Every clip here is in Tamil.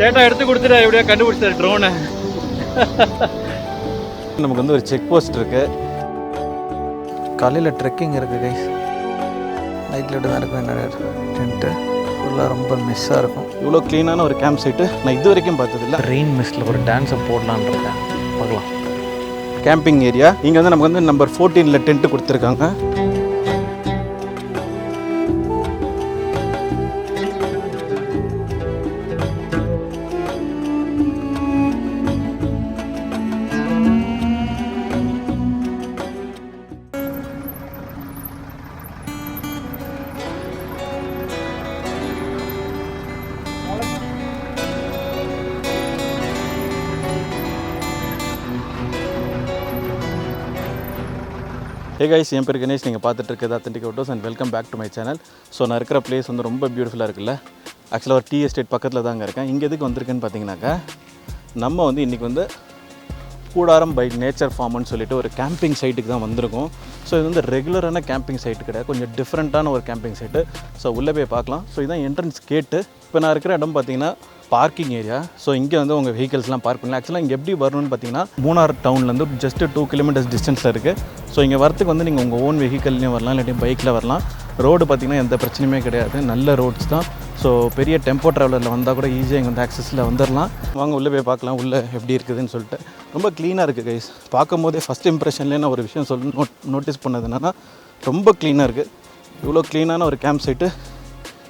சேட்டா எடுத்து கொடுத்துட்டு எப்படியா கண்டுபிடிச்சாரு ட்ரோனை. நமக்கு வந்து ஒரு செக் போஸ்ட் இருக்குது. காலையில் ட்ரெக்கிங் இருக்குது கைஸ். நைட்டில் தான் இருக்கும். என்னோட டென்ட்டு ஃபுல்லாக ரொம்ப மிஸ்ஸாக இருக்கும். இவ்வளோ க்ளீனான ஒரு கேம்ப் சைட்டு நான் இது வரைக்கும் பார்த்ததில்ல. ரெயின் மிஸ்ட்டில் ஒரு டான்ஸை போடலான்னு இருக்கேன், பார்க்கலாம். கேம்பிங் ஏரியா இங்கே வந்து நமக்கு வந்து நம்பர் 14 டென்ட்டு கொடுத்துருக்காங்க. ஹே கைஸ், என் பேர் கணேஷ். நீங்கள் பார்த்துட்டு இருக்கிறது authentic photos and welcome back to my channel. So நான் இருக்கிற பிளேஸ் வந்து ரொம்ப பியூட்டிஃபுல்லாக இருக்குல்ல. ஆக்சுவலாக ஒரு டீ எஸ்டேட் பக்கத்தில் தாங்க இருக்கேன். இங்கே எதுக்கு வந்திருக்குன்னு பார்த்தீங்கன்னாக்கா, நம்ம வந்து இன்றைக்கி வந்து கூடாரம் பை நேச்சர் ஃபார்ம்னு சொல்லிட்டு ஒரு கேம்பிங் சைட்டுக்கு தான் வந்திருக்கோம். ஸோ இது வந்து ரெகுலரான கேம்பிங் சைட்டு கிடையாது, கொஞ்சம் டிஃப்ரெண்ட்டான ஒரு கேம்பிங் சைட்டு. ஸோ உள்ளே போய் பார்க்கலாம். ஸோ இதுதான் என்ட்ரன்ஸ் கேட்டு. இப்போ நான் இருக்கிற இடம் பார்த்தீங்கன்னா பார்க்கிங் ஏரியா. ஸோ இங்கே வந்து உங்கள் வெஹிக்கல்ஸ்லாம் பார்க் பண்ணலாம். ஆக்சுவலாக இங்கே எப்படி வரணும்னு பார்த்தீங்கன்னா, மூணார் டவுன்லேருந்து ஜஸ்ட்டு 2 கிலோமீட்டர்ஸ் டிஸ்டன்ஸில் இருக்குது. ஸோ இங்கே வரத்துக்கு வந்து நீங்கள் உங்கள் ஓன் வெஹிக்கல்லையும் வரலாம், இல்லாட்டி பைக்கில் வரலாம். ரோடு பார்த்திங்கன்னா எந்த பிரச்சனையுமே கிடையாது, நல்ல ரோட்ஸ் தான். ஸோ பெரிய டெம்போ ட்ராவலரில் வந்தால் கூட ஈஸியாக இங்கே வந்து ஆக்சஸில் வந்துடலாம். வாங்க உள்ளே போய் பார்க்கலாம் உள்ளே எப்படி இருக்குதுன்னு சொல்லிட்டு. ரொம்ப க்ளீனாக இருக்குது கைஸ். பார்க்கும் போதே ஃபஸ்ட் இம்ப்ரெஷன்லேயே நான் ஒரு விஷயம் நோட்டீஸ் பண்ணது என்னென்னா, ரொம்ப க்ளீனாக இருக்குது. இவ்வளோ க்ளீனான ஒரு கேம்ப் சைட்டு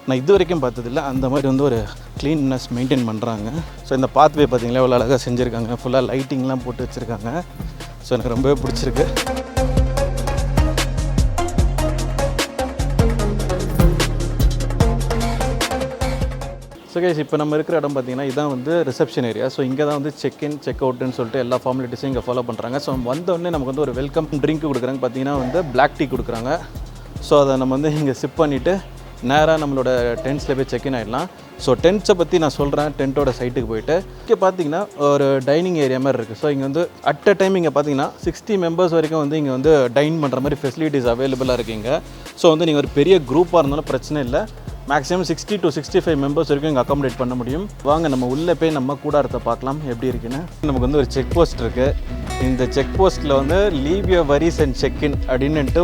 நான் இது வரைக்கும் பார்த்ததில்ல. அந்த மாதிரி வந்து ஒரு க்ளீன்னஸ் மெயின்டைன் பண்ணுறாங்க. ஸோ இந்த பாத்வே பார்த்திங்களா எவ்வளோ அழகாக செஞ்சுருக்காங்க. ஃபுல்லாக லைட்டிங்லாம் போட்டு வச்சுருக்காங்க. ஸோ எனக்கு ரொம்பவே பிடிச்சிருக்கு. ஸோ கைஸ், இப்போ நம்ம இருக்கிற இடம் பார்த்திங்கன்னா இதான் வந்து ரிசப்ஷன் ஏரியா. ஸோ இங்கே தான் வந்து செக்இன் செக் அவுட்டுன்னு சொல்லிட்டு எல்லா ஃபார்மாலிட்டிஸும் இங்கே ஃபாலோ பண்ணுறாங்க. ஸோ வந்தோடனே நமக்கு வந்து ஒரு வெல்கம் ட்ரிங்க் கொடுக்குறாங்க. பார்த்திங்கன்னா வந்து பிளாக் டீ கொடுக்குறாங்க. ஸோ அதை நம்ம வந்து இங்கே சிப் பண்ணிவிட்டு நேராக நம்மளோட டென்ட்ஸில் போய் செக்இன் ஆகிடலாம். ஸோ டென்ட்ஸை பற்றி நான் சொல்கிறேன். டென்ட்டோட சைட்டுக்கு போயிட்டு இங்கே பார்த்தீங்கன்னா ஒரு டைனிங் ஏரியா மாதிரி இருக்குது. ஸோ இங்கே வந்து அட் அ டைம் இங்கே பார்த்தீங்கன்னா 60 மெம்பர்ஸ் வரைக்கும் வந்து இங்கே வந்து டைன் பண்ணுற மாதிரி ஃபெசிலிட்டிஸ் அவைலபிளாக இருக்குங்க. ஸோ வந்து நீங்கள் ஒரு பெரிய குரூப்பாக இருந்தாலும் பிரச்சனை இல்லை. மேக்ஸிமம் 60 to 65 மெம்பர்ஸ் வரைக்கும் இங்கே அக்காமடேட் பண்ண முடியும். வாங்க நம்ம உள்ளே போய் நம்ம கூடாரத்தை பார்க்கலாம் எப்படி இருக்குன்னு. நமக்கு வந்து ஒரு செக் போஸ்ட் இருக்குது. இந்த செக் போஸ்ட்டில் வந்து leave your worries and check in அப்படின்னுட்டு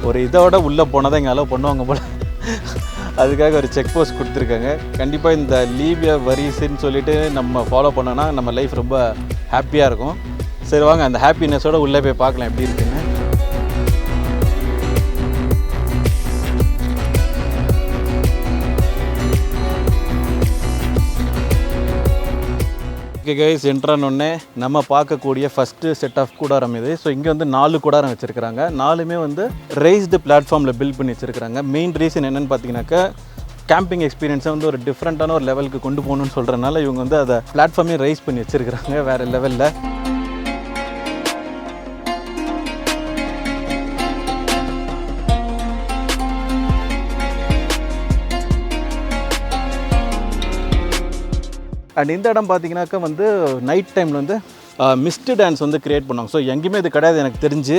ஒரு இதோட உள்ளே போனால் தான் இங்கே அலோவ் பண்ணுவாங்க போல். அதுக்காக ஒரு செக் போஸ்ட் கொடுத்துருக்காங்க. கண்டிப்பாக இந்த லீவ் யுவர் வரிஸ்ன்னு சொல்லிவிட்டு நம்ம ஃபாலோ பண்ணோன்னா நம்ம லைஃப் ரொம்ப ஹாப்பியாக இருக்கும். சரி வாங்க அந்த ஹாப்பினஸோடு உள்ளே போய் பார்க்கலாம் எப்படி இருக்குன்னு. ஓகே கைஸ், என்ட்ரானோடனே நம்ம பார்க்கக்கூடிய ஃபஸ்ட்டு செட் ஆஃப் கூடாரம் இது. ஸோ இங்கே வந்து 4 கூடாரம் வச்சுருக்கிறாங்க. 4மே வந்து ரைஸ்டு பிளாட்ஃபார்மில் பில்ட் பண்ணி வச்சுருக்கிறாங்க. மெயின் ரீசன் என்னென்னு பார்த்தீங்கன்னாக்கா, கேம்பிங் எக்ஸ்பீரியன்ஸை வந்து ஒரு டிஃப்ரெண்ட்டான ஒரு லெவலுக்கு கொண்டு போகணுன்னு சொல்கிறனால இவங்க வந்து அதை பிளாட்ஃபார்மே ரைஸ் பண்ணி வச்சுருக்கிறாங்க வேறு லெவலில். அண்ட் இந்த இடம் பார்த்தீங்கன்னாக்கா வந்து நைட் டைமில் வந்து மிஸ்டு டான்ஸ் வந்து க்ரியேட் பண்ணுவாங்க. ஸோ எங்கேயுமே இது கிடையாது எனக்கு தெரிஞ்சு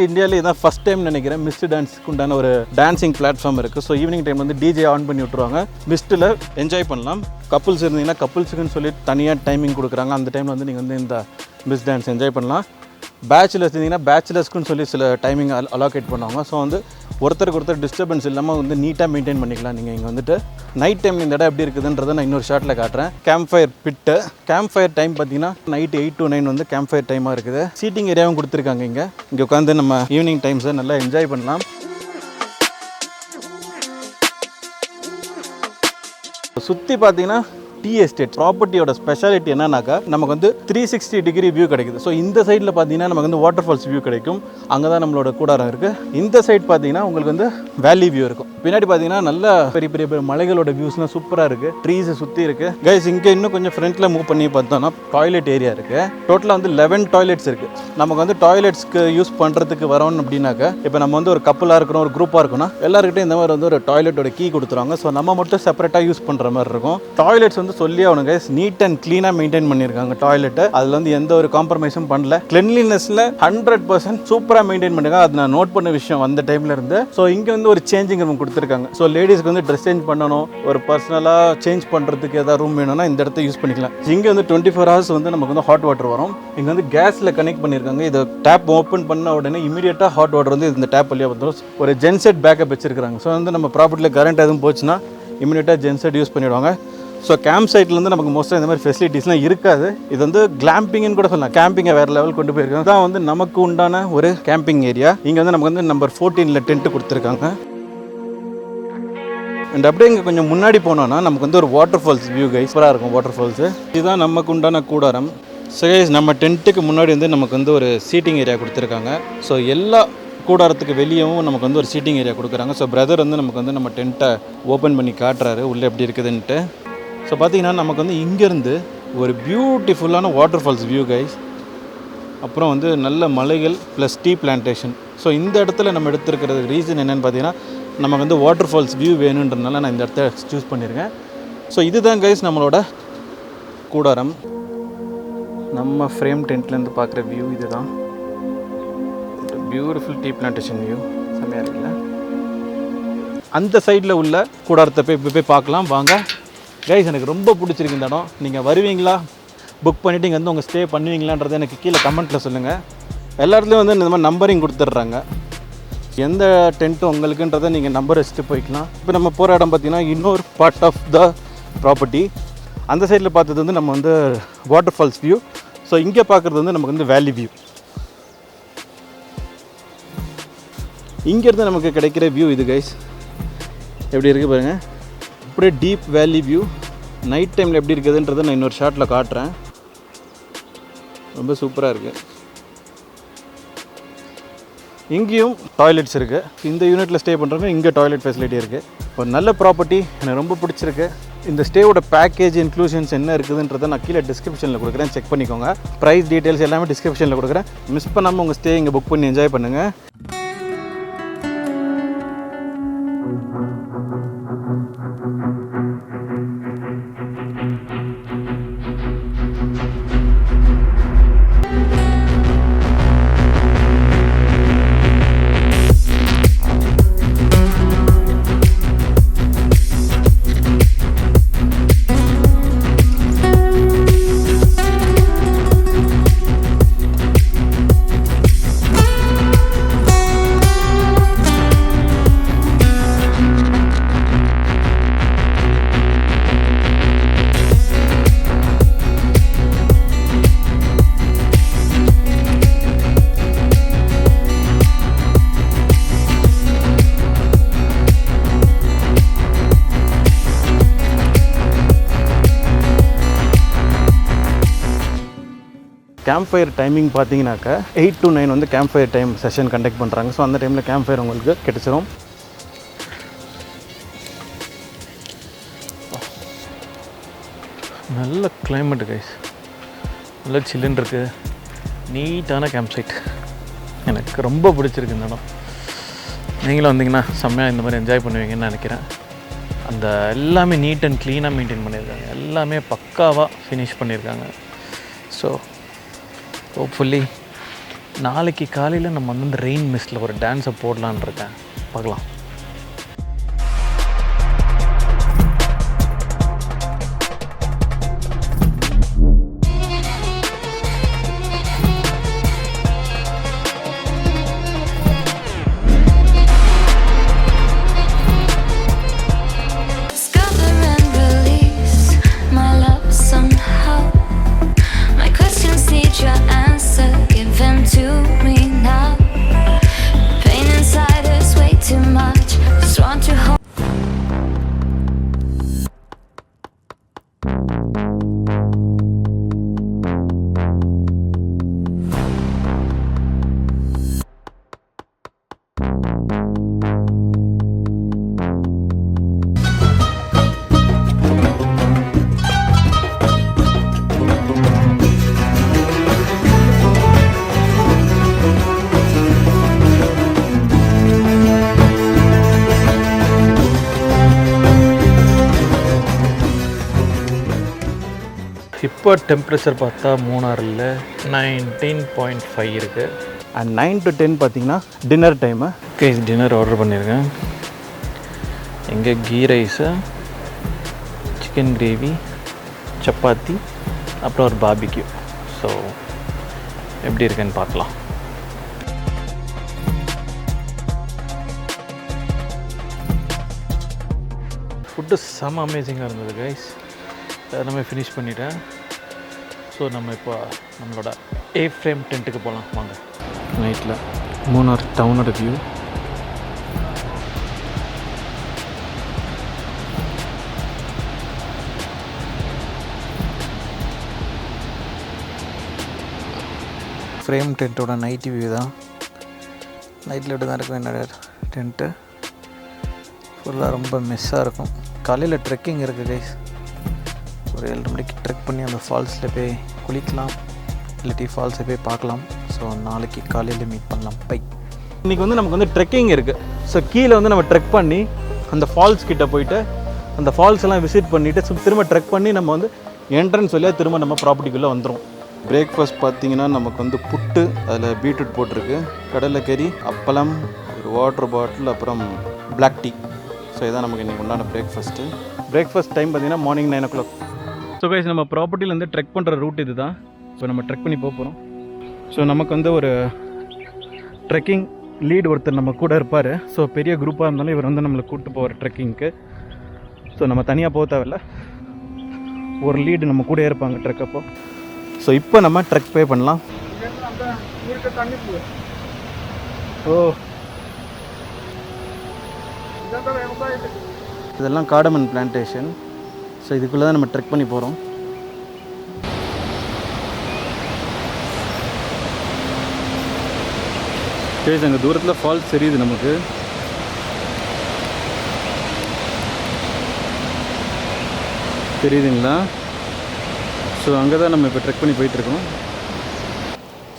இந்தியாவிலே இதான் ஃபஸ்ட் டைம் நினைக்கிறேன் மிஸ்டு டான்ஸுக்கு உண்டான ஒரு டான்ஸிங் பிளாட்ஃபார்ம் இருக்குது. ஸோ ஈவினிங் டைம் வந்து டிஜே ஆன் பண்ணி விட்ருவாங்க. மிஸ்ட்டில் என்ஜாய் பண்ணலாம். கப்புள்ஸ் இருந்தீங்கன்னா கப்புள்ஸுக்குன்னு சொல்லி தனியாக டைமிங் கொடுக்குறாங்க. அந்த டைமில் வந்து நீங்கள் வந்து இந்த மிஸ் டான்ஸ் என்ஜாய் பண்ணலாம். பேச்சுலர்ஸ் இருந்தீங்கன்னா பேச்சுலர்ஸ்க்குன்னு சொல்லி சில டைமிங் அலோகேட் பண்ணுவாங்க. ஸோ வந்து ஒருத்தருக்கு ஒருத்தர் டிஸ்டர்பன்ஸ் இல்லாமல் வந்து நீட்டாக மெயின்டைன் பண்ணிக்கலாம். நீங்கள் இங்கே வந்துட்டு நைட் டைம் இந்த இடம் எப்படி இருக்குதுன்றதை நான் இன்னொரு ஷார்ட்டில் காட்டுறேன். கேம்ப் ஃபயர் பிட்டு. கேம்ப் ஃபயர் டைம் பார்த்தீங்கன்னா நைட்டு 8 to 9 வந்து கேம்ப் ஃபயர் டைமாக இருக்குது. சீட்டிங் ஏரியாவும் கொடுத்துருக்காங்க. இங்கே உட்காந்து நம்ம ஈவினிங் டைம்ஸை நல்லா என்ஜாய் பண்ணலாம். சுற்றி பார்த்தீங்கன்னா டீ எஸ்டேட் ப்ராப்பர்ட்டியோட ஸ்பெஷாலிட்டி என்னன்னாக்கா, நமக்கு வந்து 360 டிகிரி வியூ கிடைக்குது. ஸோ இந்த சைடில் பார்த்தீங்கன்னா நமக்கு வந்து வாட்டர்ஃபால்ஸ் வியூ கிடைக்கும். அங்கே தான் நம்மளோட கூடாரம் இருக்குது. இந்த சைட் பார்த்தீங்கன்னா உங்களுக்கு வந்து வேலி வியூ இருக்கும். பின்னாடி பார்த்தீங்கன்னா நல்ல பெரிய பெரிய மலைகளோட வியூஸ்லாம் சூப்பராக இருக்குது. ட்ரீஸை சுற்றி இருக்குது. கைஸ், இங்கே இன்னும் கொஞ்சம் ஃப்ரண்ட்டில் மூவ் பண்ணி பார்த்தோம்னா டாய்லெட் ஏரியா இருக்குது. டோட்டலாக வந்து 11 டாய்லெட்ஸ் இருக்குது. நமக்கு வந்து டாய்லெட்ஸ்க்கு யூஸ் பண்ணுறதுக்கு வரோன்னு அப்படின்னாக்கா, இப்போ நம்ம வந்து ஒரு கப்பலாக இருக்கிறோம், ஒரு குரூப்பாக இருக்கணும், எல்லாருக்கிட்டையும் இந்த மாதிரி வந்து ஒரு டாய்லெட்டோட கீ கொடுத்துருவாங்க. ஸோ நம்ம மட்டும் செப்பரேட்டாக யூஸ் பண்ணுற மாதிரி இருக்கும். டாய்லெட்ஸ் வந்து சொல்லி அவனுங்க நீட் அண்ட் க்ளீனாக மெயின்டைன் பண்ணியிருக்காங்க டாய்லெட்டு. அதில் வந்து எந்த ஒரு காம்ப்ரமைஸும் பண்ணல. கிளென்லினஸில் 100% சூப்பராக மெயின்டைன் பண்ணிருக்காங்க. அது நான் நோட் பண்ண விஷயம் அந்த டைமில் இருந்து. ஸோ இங்கே வந்து ஒரு சேஞ்சிங் ரூம் கொடுத்துருக்காங்க. ஸோ லேடிஸ்க்கு வந்து ட்ரெஸ் சேஞ்ச் பண்ணணும், ஒரு பர்சனலாக சேஞ்ச் பண்ணுறதுக்கு ஏதாவது ரூம் வேணும்னா இந்த இடத்த யூஸ் பண்ணிக்கலாம். இங்கே வந்து 24 hours வந்து நமக்கு வந்து ஹாட் வாட்டர் வரும். இங்கே வந்து கேஸில் கனெக்ட் பண்ணியிருக்காங்க. இதை டேப் ஓப்பன் பண்ண உடனே இமீடியட்டாக ஹாட் வாட்டர் வந்து இந்த டேப் வழியாக வந்துடும். ஒரு ஜென்செட் பேக்கப் வச்சிருக்காங்க. ஸோ வந்து நம்ம ப்ராப்பர்ட்டியில் கரண்ட் எதுவும் போச்சுன்னா இமீடியட்டாக ஜென்செட் யூஸ் பண்ணிவிடுவாங்க. ஸோ கேம்ப் சைட்லேருந்து நமக்கு மோஸ்ட்டாக இந்த மாதிரி ஃபெசிலிட்டிஸ்லாம் இருக்காது. இது வந்து கிளாம்பிங்னு கூட சொல்லலாம். கேம்பிங்கை வேறு லெவல் கொண்டு போயிருக்காங்க. தான் வந்து நமக்கு உண்டான ஒரு கேம்பிங் ஏரியா. இங்கே வந்து நமக்கு வந்து நம்பர் 14 டென்ட் கொடுத்துருக்காங்க. அண்ட் அப்படியே இங்கே கொஞ்சம் முன்னாடி போனோன்னா நமக்கு வந்து ஒரு வாட்டர் ஃபால்ஸ் வியூ கைஸ் சூப்பராக இருக்கும். வாட்டர் ஃபால்ஸு இதுதான் நமக்கு உண்டான கூடாரம். ஸோ கைஸ் நம்ம டென்ட்டுக்கு முன்னாடி வந்து நமக்கு வந்து ஒரு சீட்டிங் ஏரியா கொடுத்துருக்காங்க. ஸோ எல்லா கூடாரத்துக்கு வெளியவும் நமக்கு வந்து ஒரு சீட்டிங் ஏரியா கொடுக்குறாங்க. ஸோ பிரதர் வந்து நமக்கு வந்து நம்ம டென்ட்டை ஓப்பன் பண்ணி காட்டுறாரு உள்ளே எப்படி இருக்குதுன்ட்டு. ஸோ பார்த்தீங்கன்னா நமக்கு வந்து இங்கேருந்து ஒரு பியூட்டிஃபுல்லான வாட்டர் ஃபால்ஸ் வியூ கைஸ். அப்புறம் வந்து நல்ல மலைகள் ப்ளஸ் டீ பிளான்டேஷன். ஸோ இந்த இடத்துல நம்ம எடுத்துருக்கிறது ரீசன் என்னென்னு பார்த்தீங்கன்னா நமக்கு வந்து வாட்டர் ஃபால்ஸ் வியூ வேணுன்றதுனால நான் இந்த இடத்த சூஸ் பண்ணியிருக்கேன். ஸோ இதுதான் கைஸ் நம்மளோட கூடாரம். நம்ம ஃப்ரேம் டென்ட்லேருந்து பார்க்குற வியூ இது தான். பியூட்டிஃபுல் டீ பிளான்டேஷன் வியூ செம்மையாக இருக்குல்ல. அந்த சைடில் உள்ள கூடாரத்தை போய் பார்க்கலாம் வாங்க கைஸ். எனக்கு ரொம்ப பிடிச்சிருக்கு இந்த இடம். நீங்கள் வருவீங்களா, புக் பண்ணிவிட்டு இங்கே வந்து உங்கள் ஸ்டே பண்ணுவீங்களான்றதை எனக்கு கீழே கமெண்ட்டில் சொல்லுங்கள். எல்லா இடத்துலையும் வந்து இந்த மாதிரி நம்பரிங் கொடுத்துட்றாங்க. எந்த டென்ட்டு உங்களுக்குன்றதை நீங்கள் நம்பர் வச்சுட்டு போய்க்கலாம். இப்போ நம்ம போகிற இடம் பார்த்திங்கன்னா இன்னொரு பார்ட் ஆஃப் த ப்ராப்பர்ட்டி. அந்த சைடில் பார்த்தது வந்து நம்ம வந்து வாட்டர் ஃபால்ஸ் வியூ. ஸோ இங்கே பார்க்குறது வந்து நமக்கு வந்து வேலி வியூ. இங்கேருந்து நமக்கு கிடைக்கிற வியூ இது கைஸ். எப்படி இருக்குது பாருங்கள். அப்படியே டீப் வேலி வியூ. நைட் டைமில் எப்படி இருக்குதுன்றதை நான் இன்னொரு ஷாட்டில் காட்டுறேன். ரொம்ப சூப்பராக இருக்குது. இங்கேயும் டாய்லெட்ஸ் இருக்குது. இந்த யூனிட்டில் ஸ்டே பண்ணுறவங்க இங்கே டாய்லெட் ஃபெசிலிட்டி இருக்குது. ஒரு நல்ல ப்ராப்பர்ட்டி, எனக்கு ரொம்ப பிடிச்சிருக்கு. இந்த ஸ்டேவோட பேக்கேஜ் இன்க்ளூஷன்ஸ் என்ன இருக்குதுன்றதை நான் கீழே டிஸ்கிரிப்ஷனில் கொடுக்குறேன், செக் பண்ணிக்கோங்க. ப்ரைஸ் டீட்டெயில்ஸ் எல்லாமே டிஸ்கிரிப்ஷனில் கொடுக்குறேன். மிஸ் பண்ணாமல் உங்கள் ஸ்டே இங்கே புக் பண்ணி என்ஜாய் பண்ணுங்கள். கேம்ப் ஃபயர் டைமிங் பார்த்தீங்கன்னாக்கா 8 to 9 வந்து camp fire time session conduct பண்ணுறாங்க. ஸோ அந்த டைமில் கேம்ப் ஃபயர் உங்களுக்கு கிடச்சிரும். நல்ல கிளைமேட்டு கைஸ், நல்ல சில்லுன்னு இருக்குது. நீட்டான கேம்ப் சைட். எனக்கு ரொம்ப பிடிச்சிருக்கு இந்த இடம். நீங்களும் வந்தீங்கன்னா செம்மையாக இந்த மாதிரி என்ஜாய் பண்ணுவீங்கன்னு நினைக்கிறேன். அந்த எல்லாமே நீட் அண்ட் க்ளீனாக மெயின்டைன் பண்ணியிருக்காங்க. எல்லாமே பக்காவாக ஃபினிஷ் பண்ணியிருக்காங்க. ஸோ ஹோப்ஃபுல்லி நாளைக்கு காலையில் நம்ம வந்து இந்த ரெயின் மிஸ்ட்டில் ஒரு டான்ஸை போடலான்னு இருக்கேன். பார்க்கலாம். இப்போ டெம்பரேச்சர் பார்த்தா மூணாரில் 19.5 இருக்குது. அண்ட் 9 to 10 பார்த்தீங்கன்னா டின்னர் டைமு. டின்னர் ஆர்டர் பண்ணியிருக்கேன். எங்கே ghee rice, chicken gravy, chapati, அப்புறம் ஒரு பார்பிக்யூ. ஸோ எப்படி இருக்குன்னு பார்க்கலாம். ஃபுட்டு செம்ம அமேசிங்காக இருந்தது கைஸ். நம்ம ஃபினிஷ் பண்ணிட்டேன். ஸோ நம்ம இப்போ நம்மளோட A-frame டென்ட்டுக்கு போகலாம் வாங்க. நைட்டில் மூணார் டவுனோட வியூ. ஃப்ரேம் டென்ட்டோட நைட் வியூ தான். நைட்டில் இப்படி தான் இருக்கும் என்னோட டென்ட்டு. ஃபுல்லாக ரொம்ப மிஸ்ஸாக இருக்கும். காலையில் ட்ரெக்கிங் இருக்குது கைஸ். ஒரு 7 மணிக்கு ட்ரெக் பண்ணி அந்த ஃபால்ஸில் போய் குளிக்கலாம், இல்லாட்டி ஃபால்ஸை போய் பார்க்கலாம். ஸோ நாளைக்கு காலையில் மீட் பண்ணலாம். பை. இன்றைக்கி வந்து நமக்கு வந்து ட்ரெக்கிங் இருக்குது. ஸோ கீழே வந்து நம்ம ட்ரெக் பண்ணி அந்த ஃபால்ஸ் கிட்டே போயிட்டு அந்த ஃபால்ஸ் எல்லாம் விசிட் பண்ணிவிட்டு திரும்ப ட்ரெக் பண்ணி நம்ம வந்து என்ட்ரன்ஸ் வழியாக திரும்ப நம்ம ப்ராப்பர்ட்டிக்குள்ளே வந்துடும். பிரேக்ஃபாஸ்ட் பார்த்திங்கன்னா நமக்கு வந்து புட்டு, அதில் பீட்ரூட் போட்டிருக்கு, கடலைக்கறி, அப்பளம், ஒரு வாட்டர் பாட்டில், அப்புறம் பிளாக் டீ. ஸோ இதான் நமக்கு இன்றைக்கி உண்டான பிரேக்ஃபாஸ்ட் டைம் பார்த்திங்கன்னா மார்னிங் 9 o'clock. ஸோ கைஸ் நம்ம ப்ராப்பர்ட்டிலேருந்து ட்ரெக் பண்ணுற ரூட் இது தான். இப்போ நம்ம ட்ரெக் பண்ணி போகிறோம். ஸோ நமக்கு வந்து ஒரு ட்ரெக்கிங் லீட் ஒருத்தர் நம்ம கூட இருப்பார். ஸோ பெரிய குரூப்பாக இருந்தாலும் இவர் வந்து நம்மளை கூப்பிட்டு போகிற ட்ரெக்கிங்க்கு. ஸோ நம்ம தனியாக போக தேவையில்ல, ஒரு லீடு நம்ம கூட இருப்பாங்க ட்ரெக் அப்போ. ஸோ இப்போ நம்ம ட்ரெக் பே பண்ணலாம். ஓ, இதெல்லாம் காடமன் பிளான்டேஷன். ஸோ இதுக்குள்ளே தான் நம்ம ட்ரெக் பண்ணி போகிறோம். சரி, அங்கே தூரத்தில் ஃபால்ஸ் தெரியுது நமக்கு. தெரியுதுங்களா? ஸோ அங்கே தான் நம்ம இப்போ ட்ரெக் பண்ணி போயிட்டுருக்கோம்.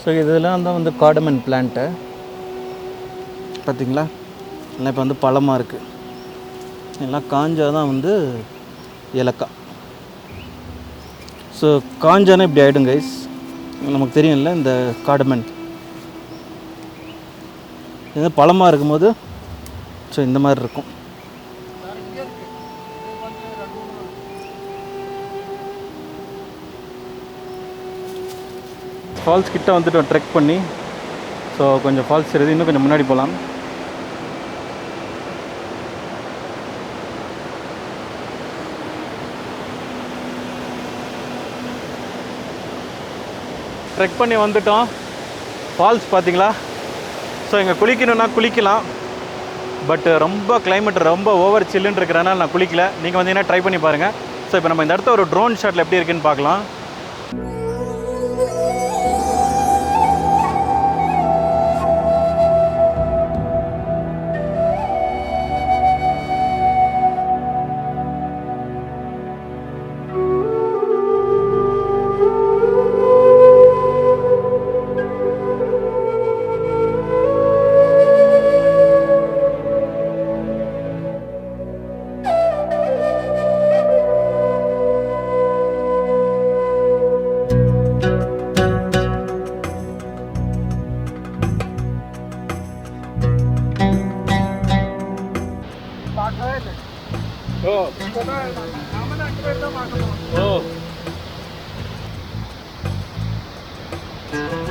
ஸோ இதெல்லாம் தான் வந்து காடமன் பிளான்ட்டு பார்த்திங்களா. எல்லாம் இப்போ வந்து பழமாக இருக்குது. எல்லாம் காஞ்சால் தான் வந்து ஏலக்காய். ஸோ காஞ்சானா இப்படி ஆகிடும் கைஸ். நமக்கு தெரியும்ல இந்த காடமன் இது பழமாக இருக்கும்போது ஸோ இந்த மாதிரி இருக்கும். ஃபால்ஸ் கிட்ட வந்துட்டோம் ட்ரெக் பண்ணி. ஸோ கொஞ்சம் ஃபால்ஸ் தெரியுது, இன்னும் கொஞ்சம் முன்னாடி போகலாம். ட்ரெக் பண்ணி வந்துட்டோம். ஃபால்ஸ் பார்த்தீங்களா? ஸோ இங்கே குளிக்கணுன்னா குளிக்கலாம். பட் ரொம்ப கிளைமேட் ரொம்ப ஓவர் சில்லுன்னு இருக்கிறனால நான் குளிக்கல. நீங்கள் வந்தீங்கன்னா ட்ரை பண்ணி பாருங்கள். ஸோ இப்போ நம்ம இந்த இடத்த ஒரு ட்ரோன் ஷாட்டில் எப்படி இருக்குன்னு பார்க்கலாம்.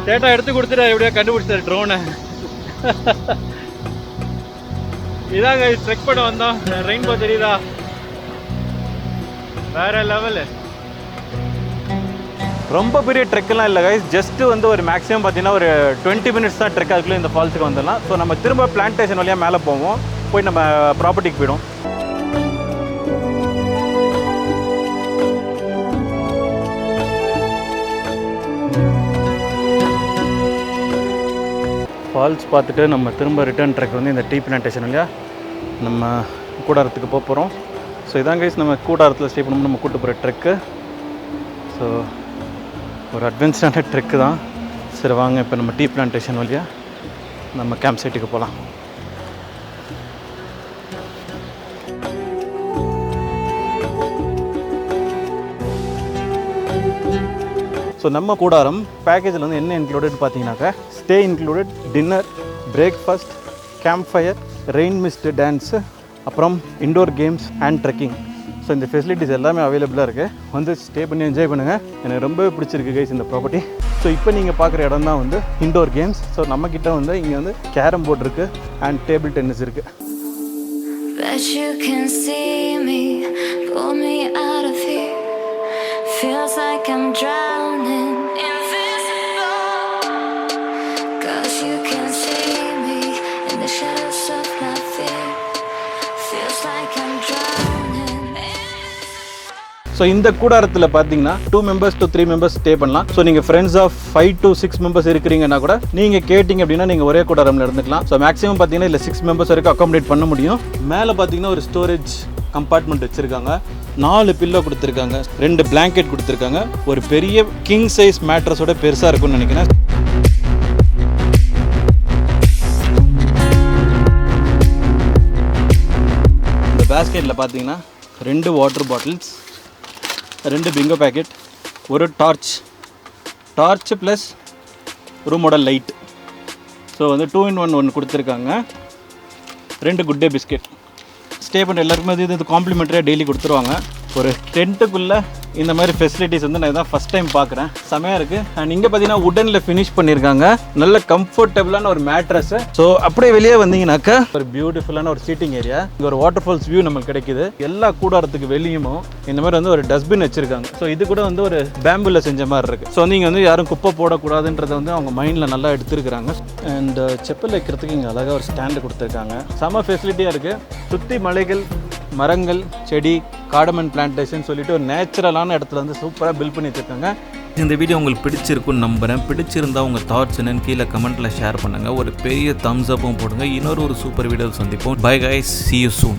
டேட்டா எடுத்து கொடுத்துட்டு எப்படியா கண்டுபிடிச்சாரு ட்ரோனை. இதாங்க ட்ரெக் பண்ண வந்தோம். ரெயின்போ தெரியுதா? வேற லெவலு. ரொம்ப பெரிய ட்ரெக்கெல்லாம் இல்லை கைஸ். ஜஸ்ட்டு வந்து ஒரு மேக்ஸிமம் பார்த்தீங்கன்னா ஒரு 20 minutes தான் ட்ரெக். அதுக்குள்ளே இந்த ஃபால்ஸுக்கு வந்துடலாம். ஸோ நம்ம திரும்ப பிளான்டேஷன் வழியாக மேலே போவோம். போய் நம்ம ப்ராப்பர்ட்டிக்கு போயிடும். ஃபால்ஸ் பார்த்துட்டு நம்ம திரும்ப ரிட்டர்ன் ட்ரெக் வந்து இந்த டீ பிளான்டேஷன் இல்லையா நம்ம கூடாரத்துக்கு போகிறோம். ஸோ இதான் கைஸ் நம்ம கூடாரத்தில் ஸ்டே பண்ணணும் நம்ம கூட்டு போகிற ட்ரெக்கு. ஸோ ஒரு அட்வென்ச்சரான ட்ரெக்கு தான். சரி வாங்க இப்போ நம்ம டீ பிளான்டேஷன் வழியாக நம்ம கேம்ப் சைட்டுக்கு போகலாம். ஸோ நம்ம கூடாரம் பேக்கேஜில் வந்து என்ன இன்க்ளூடட் பார்த்தீங்கன்னாக்கா stay included, dinner, breakfast, camp fire, rain mist dance, அப்புறம் indoor games and trekking. So இந்த ஃபெசிலிட்டிஸ் எல்லாமே அவைலபிளாக இருக்குது. வந்து ஸ்டே பண்ணி என்ஜாய் பண்ணுங்கள். எனக்கு ரொம்பவே பிடிச்சிருக்கு கைஸ் இந்த ப்ராப்பர்ட்டி. ஸோ இப்போ நீங்கள் பார்க்குற இடம் தான் வந்து இண்டோர் கேம்ஸ். ஸோ நம்மக்கிட்ட வந்து இங்கே வந்து கேரம் போர்டு இருக்குது அண்ட் டேபிள் டென்னிஸ் இருக்குது. Bet you can see me, pull me out of here. Feels like I'm drowning, invisible. 'Cause you can see me in the shadows of my fear. Feels like I'm drowning. So இந்த கூடாரத்தில் பார்த்தீங்கன்னா 2 members to 3 members ஸ்டே பண்ணலாம். ஸோ நீங்கள் ஃப்ரெண்ட்ஸ் ஆஃப் 5 to 6 members இருக்கிறீங்கன்னா கூட நீங்கள் கேட்டிங்க அப்படின்னா நீங்கள் ஒரே கூடாரமில் இருந்துக்கலாம். ஸோ மேக்ஸிமம் பார்த்தீங்கன்னா இல்லை 6 members வரைக்கும் அக்காமடேட் பண்ண முடியும். மேலே பார்த்தீங்கன்னா ஒரு ஸ்டோரேஜ் கம்பார்ட்மெண்ட் வச்சுருக்காங்க, 4 பில்லோ கொடுத்துருக்காங்க, 2 பிளாங்கெட் கொடுத்துருக்காங்க, ஒரு பெரிய கிங் சைஸ் மேட்ரஸோட பெருசாக இருக்கும்னு நினைக்கிறேன். இந்த பேஸ்கெட்டில் பார்த்தீங்கன்னா 2 வாட்டர் பாட்டில்ஸ், 2 பிங்கோ பேக்கெட், ஒரு டார்ச் ப்ளஸ் ரூமோட லைட். ஸோ வந்து 2 in 1 ஒன்று கொடுத்துருக்காங்க. 2 குட் டே பிஸ்கெட். ஸ்டே பண்ணுற எல்லாருக்குமே இது காம்ப்ளிமெண்ட்ரியாக டெய்லி கொடுத்துருவாங்க. ஒரு டென்ட்டுக்குள்ளே இந்த மாதிரி ஃபெசிலிட்டிஸ் வந்து நான் இதான் ஃபஸ்ட் டைம் பார்க்குறேன். செமையாக இருக்குது. அண்ட் இங்கே பார்த்தீங்கன்னா உடனில் ஃபினிஷ் பண்ணியிருக்காங்க. நல்ல கம்ஃபர்டபுளான ஒரு மேட்ரஸு. ஸோ அப்படியே வெளியே வந்தீங்கன்னாக்கா ஒரு பியூட்டிஃபுல்லான ஒரு சீட்டிங் ஏரியா. இங்கே ஒரு வாட்டர்ஃபால்ஸ் வியூ நம்மளுக்கு கிடைக்குது. எல்லா கூடாரத்துக்கு வெளியும் இந்த மாதிரி வந்து ஒரு டஸ்ட்பின் வச்சுருக்காங்க. ஸோ இது கூட வந்து ஒரு பேம்புல செஞ்ச மாதிரி இருக்குது. ஸோ வந்து இங்கே வந்து யாரும் குப்பை போடக்கூடாதுன்றதை வந்து அவங்க மைண்டில் நல்லா எடுத்துருக்குறாங்க. அண்ட் செப்பல் வைக்கிறதுக்கு இங்கே அழகாக ஒரு ஸ்டாண்டு கொடுத்துருக்காங்க. செம ஃபெசிலிட்டியாக இருக்குது. சுற்றி மலைகள், மரங்கள், செடி, கார்டமன் பிளான்டேஷன் சொல்லிட்டு ஒரு நேச்சுரலான இடத்துல வந்து சூப்பராக பில்ட் பண்ணி வச்சுருக்காங்க. இந்த வீடியோ உங்களுக்கு பிடிச்சிருக்குன்னு நம்புகிறேன். பிடிச்சிருந்தா உங்கள் தாட்ஸ் என்னன்னு கீழே கமெண்ட்டில் ஷேர் பண்ணுங்கள். ஒரு பெரிய தம்ஸ் அப்பும் போடுங்க. இன்னொரு சூப்பர் வீடியோ சந்திப்போம். Bye guys, see you soon.